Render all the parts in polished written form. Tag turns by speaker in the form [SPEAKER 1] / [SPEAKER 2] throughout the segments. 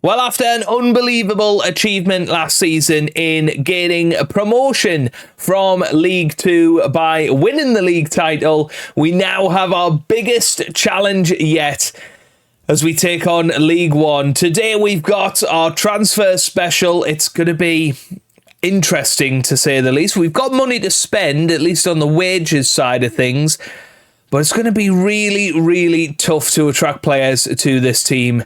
[SPEAKER 1] Well, after an unbelievable achievement last season in gaining a promotion from League Two by winning the league title, we now have our biggest challenge yet as we take on League One. Today we've got our transfer special. It's going to be interesting to say the least. We've got money to spend, at least on the wages side of things, but it's going to be really, really tough to attract players to this team.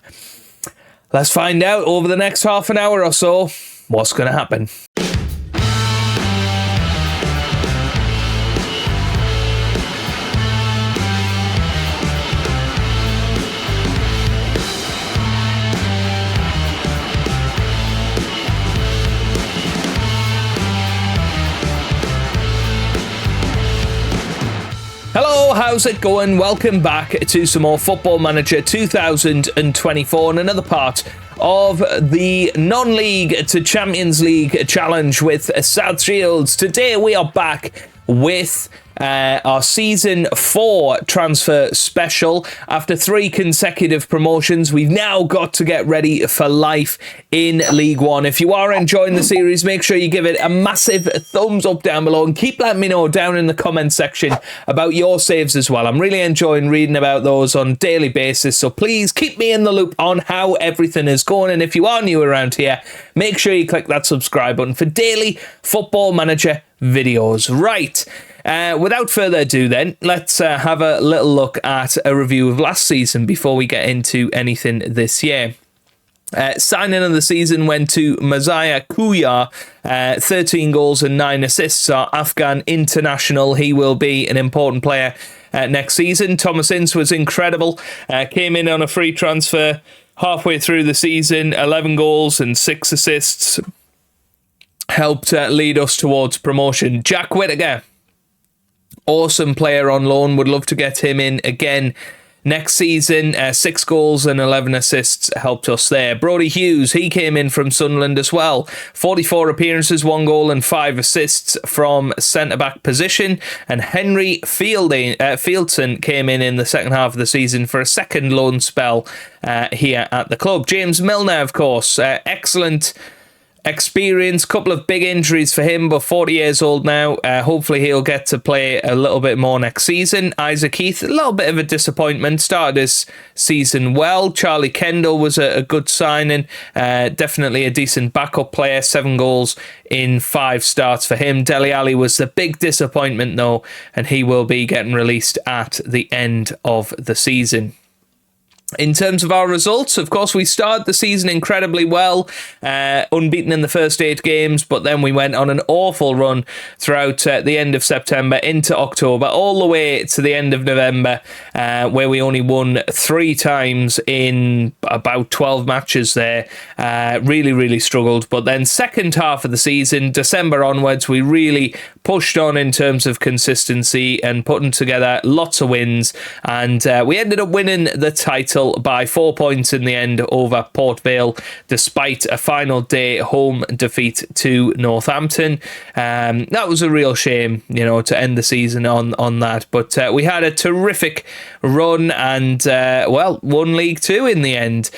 [SPEAKER 1] Let's find out over the next half an hour or so what's going to happen. Hello, how's it going? Welcome back to some more Football Manager 2024 and another part of the non-league to Champions League challenge with South Shields. Today we are back with our Season 4 transfer special. After 3 consecutive promotions, we've now got to get ready for life in League One. If you are enjoying the series, make sure you give it a massive thumbs up down below and keep letting me know down in the comment section about your saves as well. I'm really enjoying reading about those on a daily basis, so please keep me in the loop on how everything is going. And if you are new around here, make sure you click that subscribe button for daily Football Manager videos. Right. Without further ado then, let's have a little look at a review of last season before we get into anything this year. Signing of the season went to Mazaya Kuya, 13 goals and 9 assists, our Afghan international. He will be an important player next season. Thomas Ince was incredible, came in on a free transfer halfway through the season, 11 goals and 6 assists, helped lead us towards promotion. Jack Whittaker, awesome player on loan, would love to get him in again next season. 6 goals and 11 assists helped us there. Brodie Hughes, he came in from Sunderland as well. 44 appearances, 1 goal and 5 assists from centre-back position. And Henry Fieldson came in the second half of the season for a second loan spell here at the club. James Milner, of course, excellent experience, couple of big injuries for him, but 40 years old now. Hopefully he'll get to play a little bit more next season. Isaac Heath, a little bit of a disappointment, started his season well. Charlie Kendall was a good signing, definitely a decent backup player, 7 goals in 5 starts for him. Dele Alli was the big disappointment though, and he will be getting released at the end of the season. In terms of our results, of course, we started the season incredibly well, unbeaten in the first 8 games, but then we went on an awful run throughout the end of September into October, all the way to the end of November, where we only won 3 times in about 12 matches there. Really, really struggled. But then second half of the season, December onwards, we really pushed on in terms of consistency and putting together lots of wins, and we ended up winning the title by 4 points in the end over Port Vale, despite a final day home defeat to Northampton. That was a real shame, to end the season on that. But we had a terrific run and, won League Two in the end.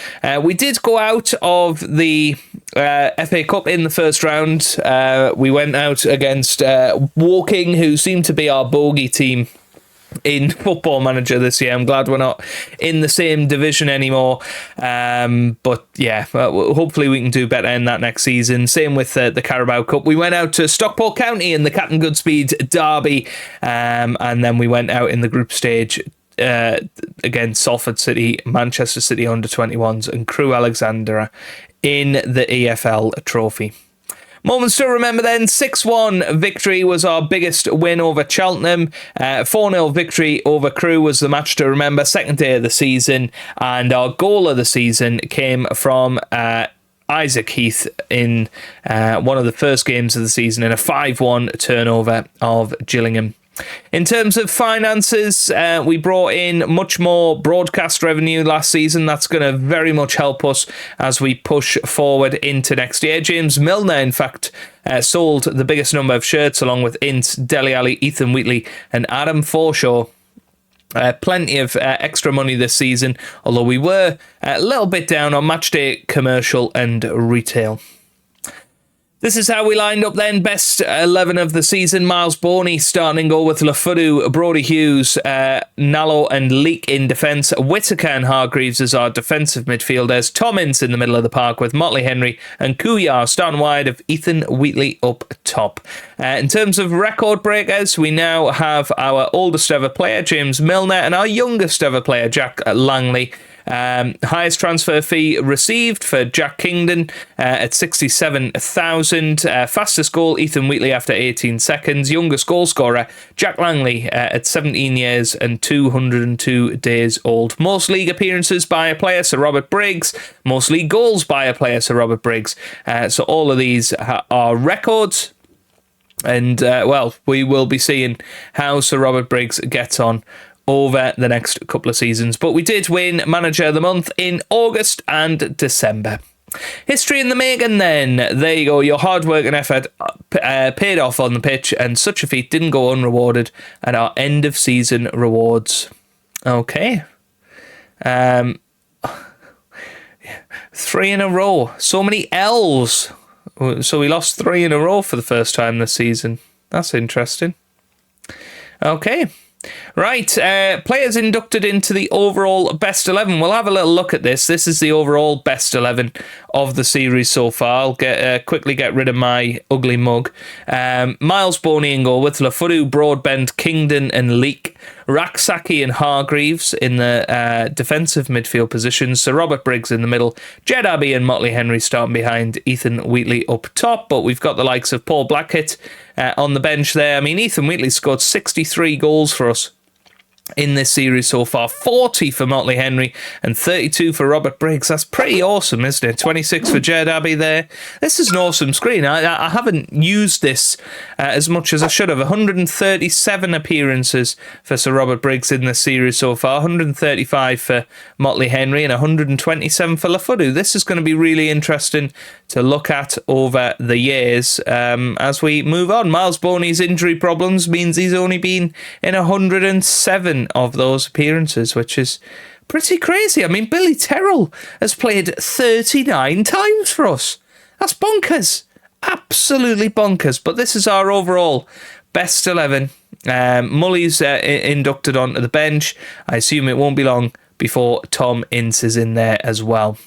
[SPEAKER 1] We did go out of the FA Cup in the first round. We went out against Woking, who seemed to be our bogey team in Football Manager this year. I'm glad we're not in the same division anymore. But yeah, hopefully we can do better in that next season. Same with the Carabao Cup. We went out to Stockport County in the CaptainGoodspeed derby, and then we went out in the group stage against Salford City, Manchester City under-21s and Crewe Alexandra in the EFL Trophy. Moments to remember then, 6-1 victory was our biggest win over Cheltenham. 4-0 victory over Crewe was the match to remember, second day of the season. And our goal of the season came from Isaac Heath in one of the first games of the season in a 5-1 turnover of Gillingham. In terms of finances, we brought in much more broadcast revenue last season. That's going to very much help us as we push forward into next year. James Milner, in fact, sold the biggest number of shirts along with Ince, Dele Alli, Ethan Wheatley and Adam Forshaw. Plenty of extra money this season, although we were a little bit down on matchday commercial and retail. This is how we lined up then. Best 11 of the season. Miles Boney starting goal with Lafudu, Brodie Hughes, Nalo and Leak in defence. Whittaker and Hargreaves as our defensive midfielders. Tom Ince in the middle of the park with Motley Henry and Kouyaté starting wide of Ethan Wheatley up top. In terms of record breakers, we now have our oldest ever player, James Milner, and our youngest ever player, Jack Langley. Highest transfer fee received for Jack Kingdon at 67,000. Fastest goal, Ethan Wheatley after 18 seconds. Youngest goal scorer, Jack Langley at 17 years and 202 days old. Most league appearances by a player, Sir Robert Briggs. Most league goals by a player, Sir Robert Briggs. So all of these are records. And, we will be seeing how Sir Robert Briggs gets on over the next couple of seasons. But we did win Manager of the Month in August and December. History in the making then. There you go. Your hard work and effort paid off on the pitch, and such a feat didn't go unrewarded at our end of season rewards. Okay. 3 in a row. So many L's. So we lost 3 in a row for the first time this season. That's interesting. Okay. Right, players inducted into the overall best 11. We'll have a little look at this. This is the overall best 11 of the series so far. I'll quickly get rid of my ugly mug. Miles Boney in goal with Lafudu, Broadbent, Kingdon and Leak. Raksaki and Hargreaves in the defensive midfield positions. Sir Robert Briggs in the middle. Jed Abbey and Motley Henry starting behind Ethan Wheatley up top. But we've got the likes of Paul Blackett on the bench there. I mean, Ethan Wheatley scored 63 goals for us in this series so far. 40 for Motley Henry and 32 for Robert Briggs. That's pretty awesome, isn't it? 26 for Jed Abbey there. This is an awesome screen. I haven't used this as much as I should have. 137 appearances for Sir Robert Briggs in this series so far. 135 for Motley Henry and 127 for Lafudu. This is going to be really interesting to look at over the years as we move on. Miles Boney's injury problems means he's only been in 107 of those appearances, which is pretty crazy. I mean, Billy Terrell has played 39 times for us. That's bonkers. Absolutely bonkers. But this is our overall best 11. Mully's inducted onto the bench. I assume it won't be long before Tom Ince is in there as well.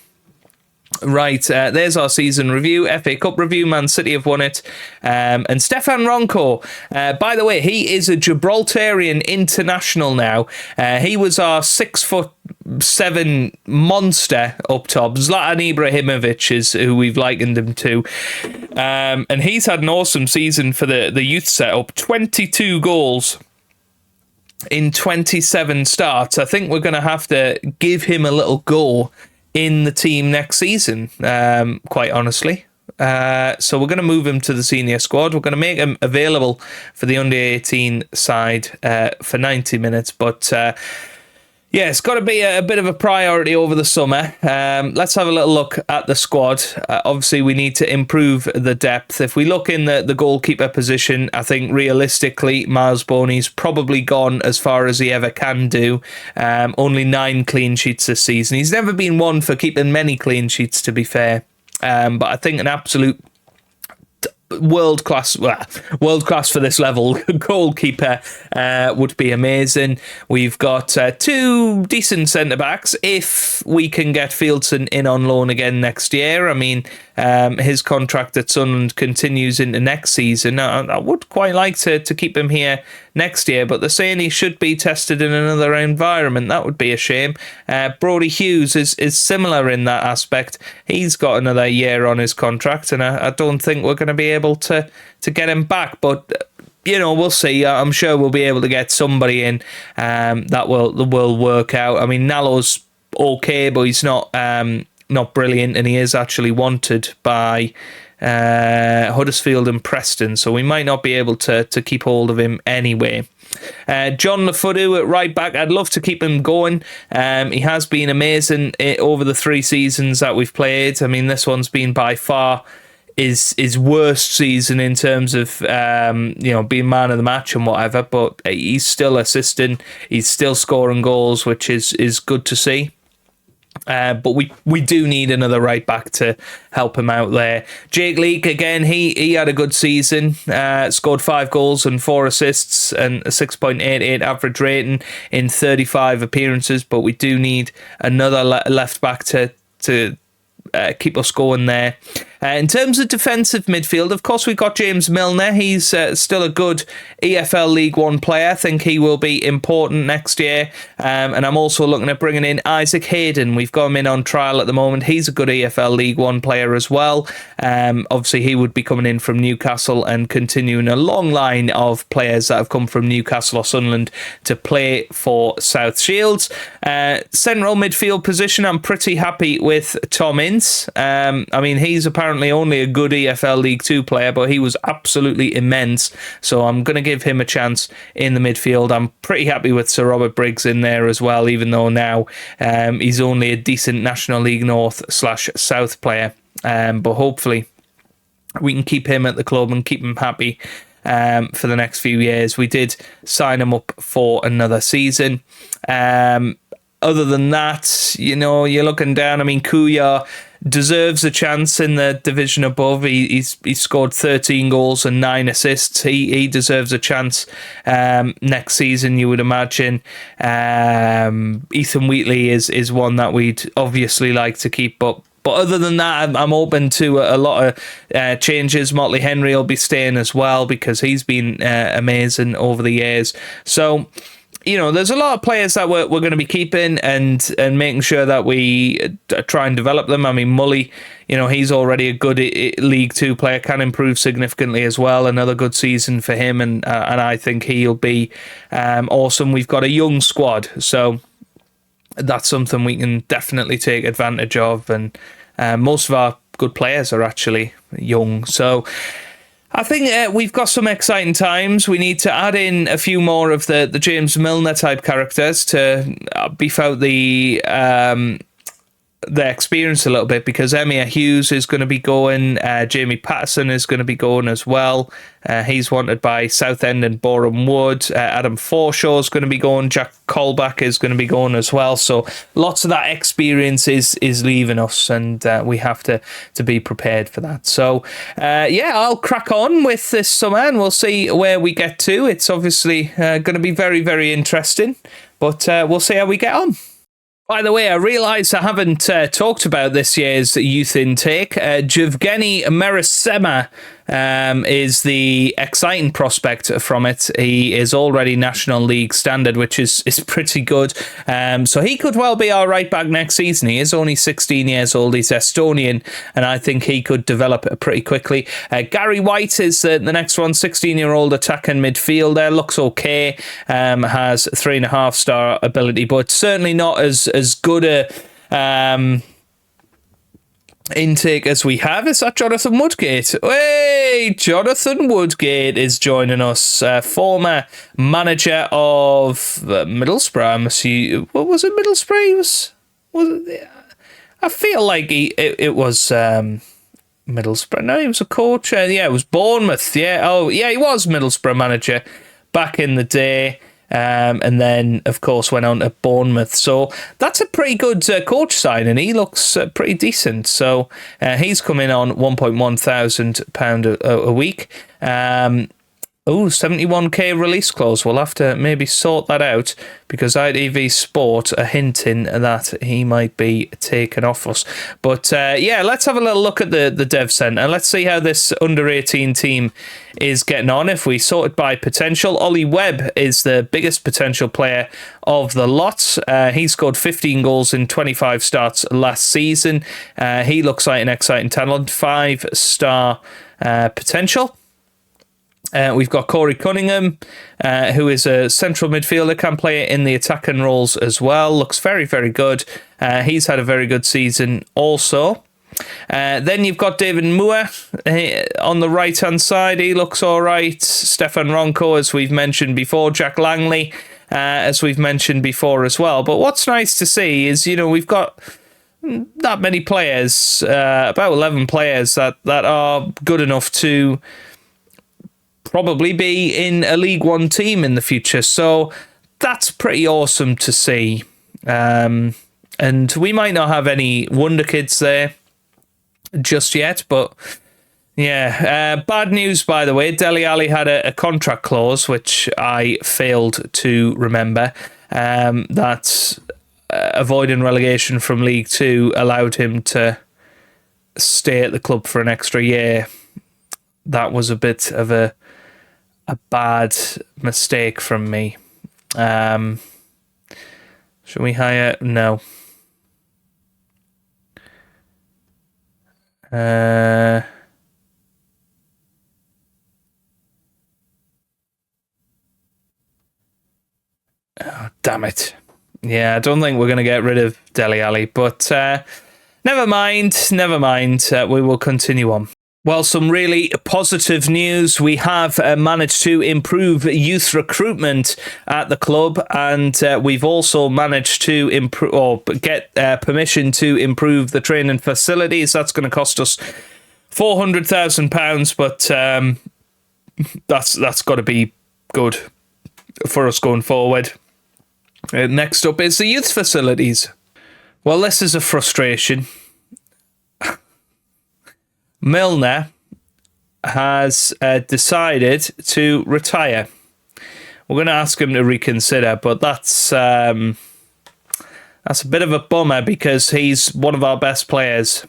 [SPEAKER 1] Right, there's our season review, FA Cup review. Man City have won it. And Stefan Ronco, by the way, he is a Gibraltarian international now. He was our 6'7" monster up top. Zlatan Ibrahimovic is who we've likened him to. And he's had an awesome season for the youth setup. 22 goals in 27 starts. I think we're going to have to give him a little go in the team next season, quite honestly. So we're going to move him to the senior squad. We're going to make him available for the under-18 side for 90 minutes. But yeah, it's got to be a bit of a priority over the summer. Let's have a little look at the squad. Obviously, we need to improve the depth. If we look in the goalkeeper position, I think realistically, Miles Boney's probably gone as far as he ever can do. Only 9 clean sheets this season. He's never been one for keeping many clean sheets, to be fair. But I think an absolute world class for this level goalkeeper would be amazing. We've got 2 decent centre backs if we can get Fieldson in on loan again next year. I mean, his contract at Sunderland continues into next season. I would quite like to keep him here next year, but they're saying he should be tested in another environment. That would be a shame. Brodie Hughes is similar in that aspect. He's got another year on his contract, and I don't think we're going to be able to get him back, but you know, we'll see. I'm sure we'll be able to get somebody in that will work out. I mean, Nalo's okay, but he's not brilliant, and he is actually wanted by Huddersfield and Preston, so we might not be able to keep hold of him anyway. John Lafudu at right back, I'd love to keep him going. He has been amazing over the 3 seasons that we've played. I mean, this one's been by far his worst season in terms of being man of the match and whatever, but he's still assisting, he's still scoring goals, which is good to see. But we do need another right back to help him out there. Jake Leake, again, he had a good season, scored 5 goals and 4 assists and a 6.88 average rating in 35 appearances, but we do need another left back to keep us going there. In terms of defensive midfield, of course, we've got James Milner. He's still a good EFL League One player. I think he will be important next year. And I'm also looking at bringing in Isaac Hayden. We've got him in on trial at the moment. He's a good EFL League One player as well. Obviously, he would be coming in from Newcastle and continuing a long line of players that have come from Newcastle or Sunderland to play for South Shields. Central midfield position, I'm pretty happy with Tom Ince. He's apparently only a good EFL League 2 player, but he was absolutely immense. So I'm going to give him a chance in the midfield. I'm pretty happy with Sir Robert Briggs in there as well, even though now he's only a decent National League North/South player. But hopefully we can keep him at the club and keep him happy for the next few years. We did sign him up for another season. Other than that, you're looking down. Kuya deserves a chance in the division above. He scored 13 goals and 9 assists. He deserves a chance next season, you would imagine. Ethan Wheatley is one that we'd obviously like to keep up. But other than that, I'm open to a lot of changes. Motley Henry will be staying as well because he's been amazing over the years. So, there's a lot of players that we're going to be keeping and making sure that we try and develop them. Mully, he's already a good League 2 player, can improve significantly as well. Another good season for him, and I think he'll be awesome. We've got a young squad, so that's something we can definitely take advantage of, and most of our good players are actually young. So I think we've got some exciting times. We need to add in a few more of the James Milner type characters to beef out the experience a little bit, because Emir Hughes is going to be going, Jamie Patterson is going to be going as well. He's wanted by Southend and Boreham Wood. Adam Forshaw is going to be going. Jack Colback is going to be going as well. So lots of that experience is leaving us, and we have to be prepared for that. So I'll crack on with this summer and we'll see where we get to. It's obviously going to be very, very interesting, but we'll see how we get on. By the way, I realise I haven't talked about this year's youth intake. Jevgeny Meresema is the exciting prospect from it. He is already National League standard, which is pretty good. So he could well be our right back next season. He is only 16 years old. He's Estonian, and I think he could develop pretty quickly. Gary White is the next one, 16-year-old attacking midfielder. Looks okay. Has 3.5-star ability, but certainly not as good a intake as we have. Is that Jonathan Woodgate? Hey, Jonathan Woodgate is joining us, former manager of Middlesbrough. What was it? Middlesbrough? Was it? I feel like it was Middlesbrough. No, he was a coach. It was Bournemouth. Yeah. Oh, yeah, he was Middlesbrough manager back in the day. And then, of course, went on to Bournemouth. So that's a pretty good coach signing. He looks pretty decent. So he's coming on £1,100 a week. 71k release clause. We'll have to maybe sort that out, because ITV Sport are hinting that he might be taken off us. But let's have a little look at the Dev Centre. Let's see how this under-18 team is getting on. If we sort it by potential, Ollie Webb is the biggest potential player of the lot. He scored 15 goals in 25 starts last season. He looks like an exciting talent. 5-star potential. We've got Corey Cunningham, who is a central midfielder, can play in the attacking roles as well. Looks very, very good. He's had a very good season also. Then you've got David Moore on the right-hand side. He looks all right. Stefan Ronco, as we've mentioned before. Jack Langley, as we've mentioned before as well. But what's nice to see is, we've got that many players, about 11 players that are good enough to probably be in a League One team in the future. So that's pretty awesome to see. And we might not have any wonder kids there just yet, but yeah. Bad news, by the way. Dele Alli had a contract clause, which I failed to remember, that avoiding relegation from League Two allowed him to stay at the club for an extra year. That was a bit of a bad mistake from me. Should we hire? No. Oh, damn it. Yeah, I don't think we're going to get rid of Dele Alli, but never mind. We will continue on. Well, some really positive news. We have managed to improve youth recruitment at the club, and we've also managed to get permission to improve the training facilities. That's going to cost us £400,000, but that's got to be good for us going forward. Next up is the youth facilities. Well, this is a frustration. Milner has decided to retire. We're going to ask him to reconsider, but that's a bit of a bummer because he's one of our best players.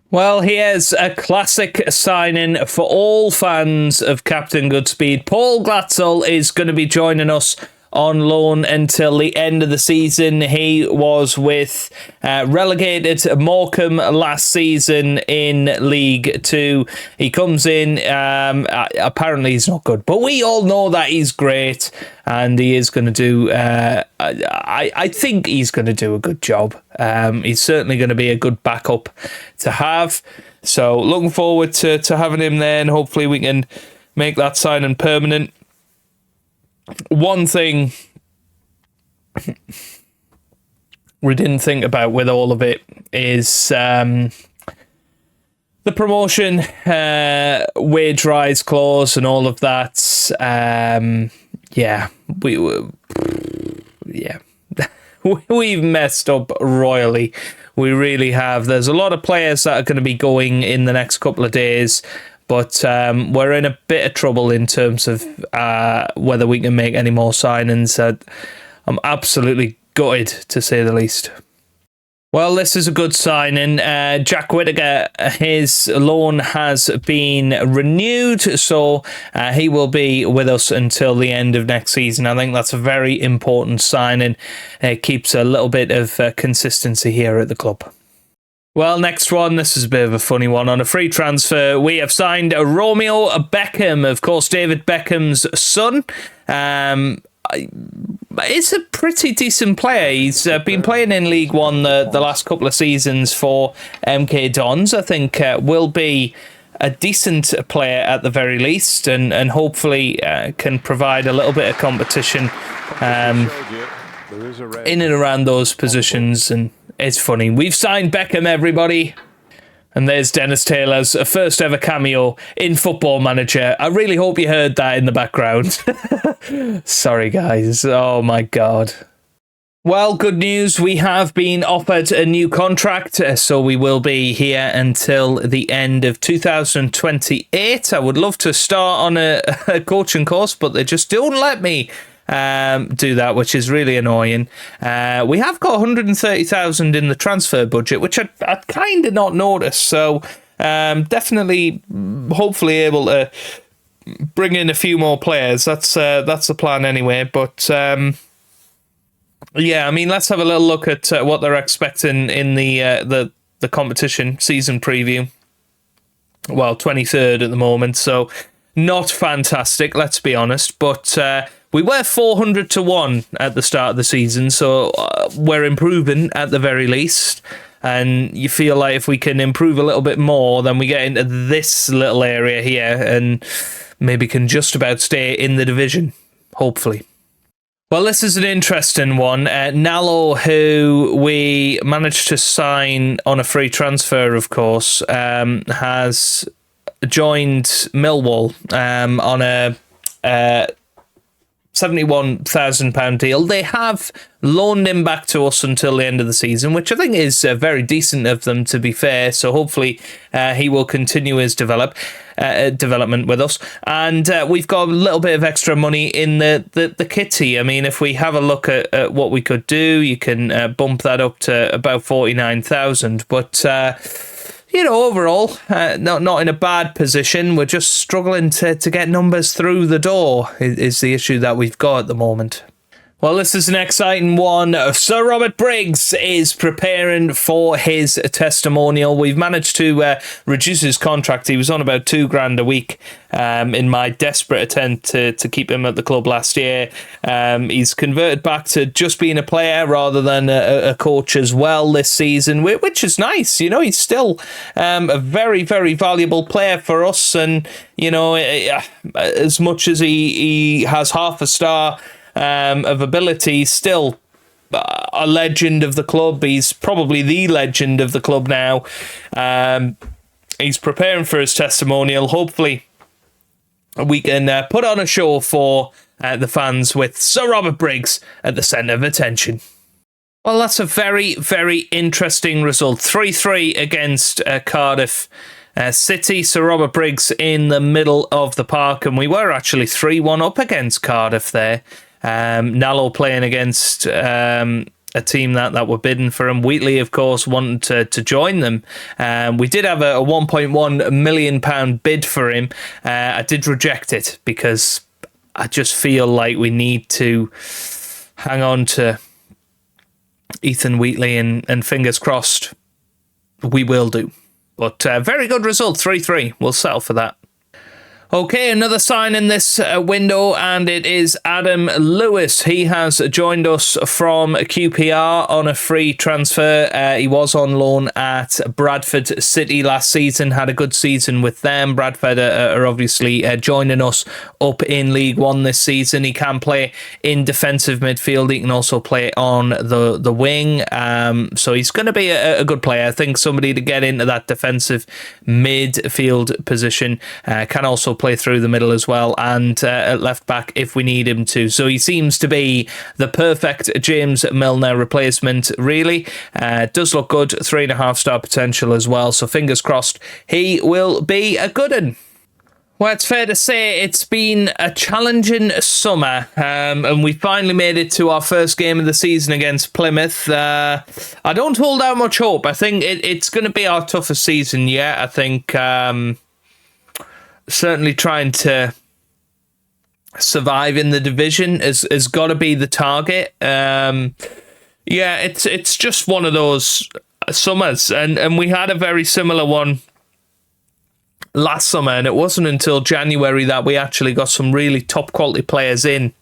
[SPEAKER 1] Well, here's a classic signing for all fans of Captain Goodspeed. Paul Glatzel is going to be joining us on loan until the end of the season. He was with relegated Morecambe last season in League Two. He comes in, apparently he's not good, but we all know that he's great, and he is going to do, I think he's going to do a good job. He's certainly going to be a good backup to have. So looking forward to having him there, and hopefully we can make that signing permanent. One thing we didn't think about with all of it is the promotion wage rise clause and all of that. We've messed up royally. We really have. There's a lot of players that are going to be going in the next couple of days. But we're in a bit of trouble in terms of whether we can make any more signings. I'm absolutely gutted, to say the least. Well, this is a good signing. Jack Whittaker, his loan has been renewed, so he will be with us until the end of next season. I think that's a very important signing. It keeps a little bit of consistency here at the club. Well, next one, this is a bit of a funny one. On a free transfer, we have signed Romeo Beckham, of course, David Beckham's son. He's a pretty decent player. He's been playing in League One the last couple of seasons for MK Dons. I think will be a decent player at the very least, and hopefully can provide a little bit of competition in and around those positions. And it's funny. We've signed Beckham, everybody. And there's Dennis Taylor's first ever cameo in Football Manager. I really hope you heard that in the background. Sorry, guys. Oh, my God. Well, good news. We have been offered a new contract, so we will be here until the end of 2028. I would love to start on a coaching course, but they just don't let me do that, which is really annoying. We have got 130,000 in the transfer budget, which I'd kind of not noticed. So definitely, hopefully, able to bring in a few more players. That's the plan anyway. But yeah, I mean, let's have a little look at what they're expecting in the competition season preview. Well, 23rd at the moment, so not fantastic. Let's be honest, but. We were 400 to 1 at the start of the season, so we're improving at the very least. And you feel like if we can improve a little bit more, then we get into this little area here and maybe can just about stay in the division, hopefully. Well, this is an interesting one. Nalo, who we managed to sign on a free transfer, of course, has joined Millwall on a £71,000 deal. They have loaned him back to us until the end of the season, which I think is very decent of them, to be fair. So hopefully he will continue his development with us. And we've got a little bit of extra money in the kitty. I mean, if we have a look at what we could do, you can bump that up to about 49,000. But overall, not in a bad position. We're just struggling to get numbers through the door is the issue that we've got at the moment. Well, this is an exciting one. Sir Robert Briggs is preparing for his testimonial. We've managed to reduce his contract. He was on about £2,000 a week in my desperate attempt to keep him at the club last year. He's converted back to just being a player rather than a coach as well this season, which is nice. He's still a very, very valuable player for us. And, as much as he has half a star of ability, still a legend of the club. He's probably the legend of the club now. He's preparing for his testimonial. Hopefully we can put on a show for the fans with Sir Robert Briggs at the centre of attention. Well, that's a very, very interesting result. 3-3 against Cardiff City. Sir Robert Briggs in the middle of the park, and we were actually 3-1 up against Cardiff there. Nalo playing against a team that were bidding for him. Wheatley, of course, wanted to join them. We did have a £1.1 million bid for him. I did reject it because I just feel like we need to hang on to Ethan Wheatley, and fingers crossed we will do. But very good result, 3-3. We'll settle for that. Okay, another sign in this window, and it is Adam Lewis. He has joined us from QPR on a free transfer. He was on loan at Bradford City last season, had a good season with them. Bradford are obviously joining us up in League One this season. He can play in defensive midfield. He can also play on the wing. So he's going to be a good player. I think somebody to get into that defensive midfield position. Can also play through the middle as well, and at left back if we need him to. So he seems to be the perfect James Milner replacement, really. Does look good, 3.5-star potential as well, so fingers crossed he will be a good one. Well, it's fair to say it's been a challenging summer, and we finally made it to our first game of the season against Plymouth. I don't hold out much hope. I think it's going to be our toughest season yet. I think certainly trying to survive in the division has got to be the target. It's just one of those summers, and we had a very similar one last summer, and it wasn't until January that we actually got some really top quality players in.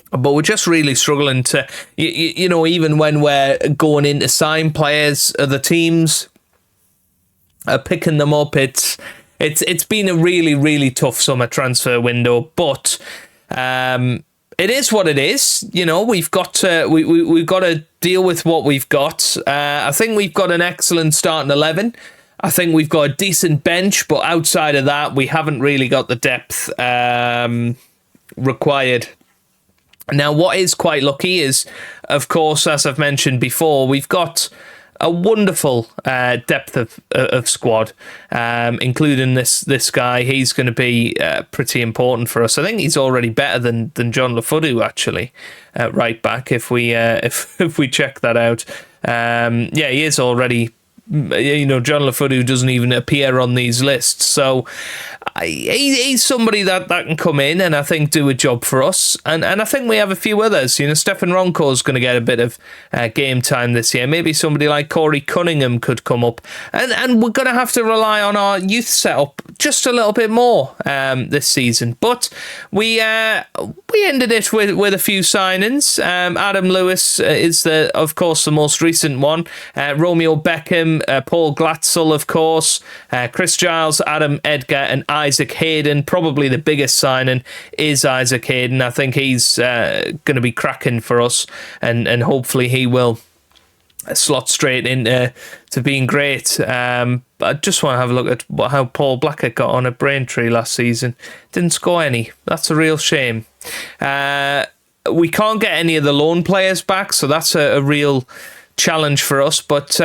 [SPEAKER 1] But we're just really struggling to, even when we're going in to sign players, other teams are picking them up. It's been a really, really tough summer transfer window, but it is what it is. We've got to we've got to deal with what we've got. I think we've got an excellent starting 11. I think we've got a decent bench, but outside of that, we haven't really got the depth required. Now, what is quite lucky is, of course, as I've mentioned before, we've got a wonderful depth of squad, including this guy. He's going to be pretty important for us. I think he's already better than John Lafudu, actually, right back, if we check that out. He is already. John Lafudu doesn't even appear on these lists, so he's somebody that can come in and I think do a job for us, and I think we have a few others. Stefan Ronco's going to get a bit of game time this year. Maybe somebody like Corey Cunningham could come up, and we're going to have to rely on our youth setup just a little bit more this season. But we ended it with a few signings. Adam Lewis is of course the most recent one. Romeo Beckham, Paul Glatzel, of course, Chris Giles, Adam Edgar, and Isaac Hayden. Probably the biggest signing is Isaac Hayden. I think he's going to be cracking for us, and hopefully he will slot straight into being great. I just want to have a look at how Paul Blackett got on at Braintree last season. Didn't score any. That's a real shame. We can't get any of the loan players back, so that's a real challenge for us. But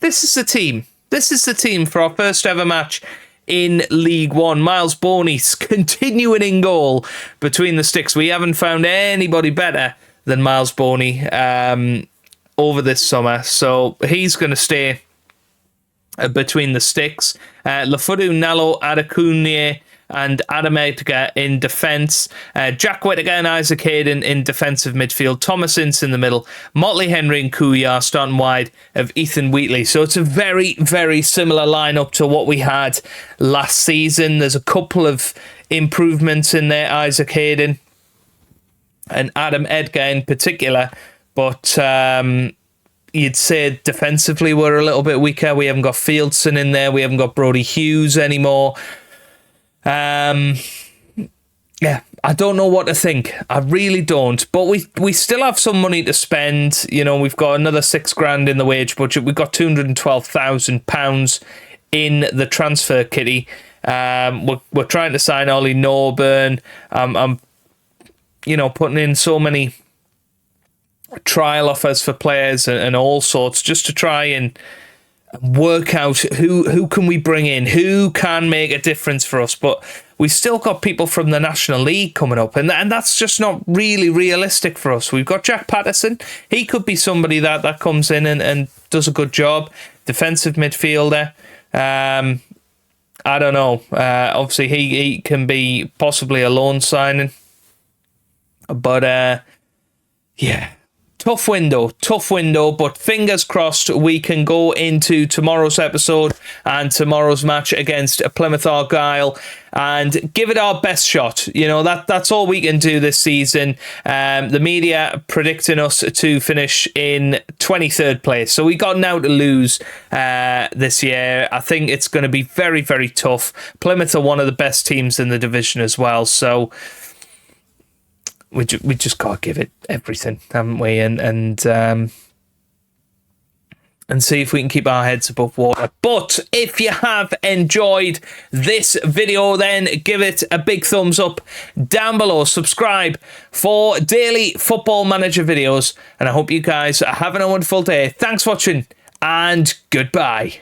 [SPEAKER 1] this is the team. This is the team for our first ever match in League One. Miles Boney's continuing in goal between the sticks. We haven't found anybody better than Miles Boney over this summer, so he's going to stay between the sticks. Lafudu, Nalo, Adakunye and Adam Edgar in defence. Jack Whittaker and Isaac Hayden in defensive midfield. Thomas Ince in the middle. Motley Henry and Kouya starting wide of Ethan Wheatley. So it's a very, very similar lineup to what we had last season. There's a couple of improvements in there, Isaac Hayden and Adam Edgar in particular. But you'd say defensively we're a little bit weaker. We haven't got Fieldson in there. We haven't got Brodie Hughes anymore. Yeah, I don't know what to think. I really don't. But we still have some money to spend. You know, we've got another $6,000 in the wage budget. We've got £212,000 in the transfer kitty. We're trying to sign Ollie Norburn. I'm putting in so many trial offers for players and all sorts just to try and work out who can we bring in, who can make a difference for us. But we've still got people from the National League coming up, and that's just not really realistic for us. We've got Jack Patterson. He could be somebody that comes in and does a good job. Defensive midfielder. I don't know. Obviously, he can be possibly a loan signing. But, yeah. Tough window, but fingers crossed we can go into tomorrow's episode and tomorrow's match against Plymouth Argyle and give it our best shot. You know, that's all we can do this season. The media predicting us to finish in 23rd place. So we got now to lose this year. I think it's going to be very, very tough. Plymouth are one of the best teams in the division as well. So we just got to give it everything, haven't we? And see if we can keep our heads above water. But if you have enjoyed this video, then give it a big thumbs up down below. Subscribe for daily Football Manager videos. And I hope you guys are having a wonderful day. Thanks for watching and goodbye.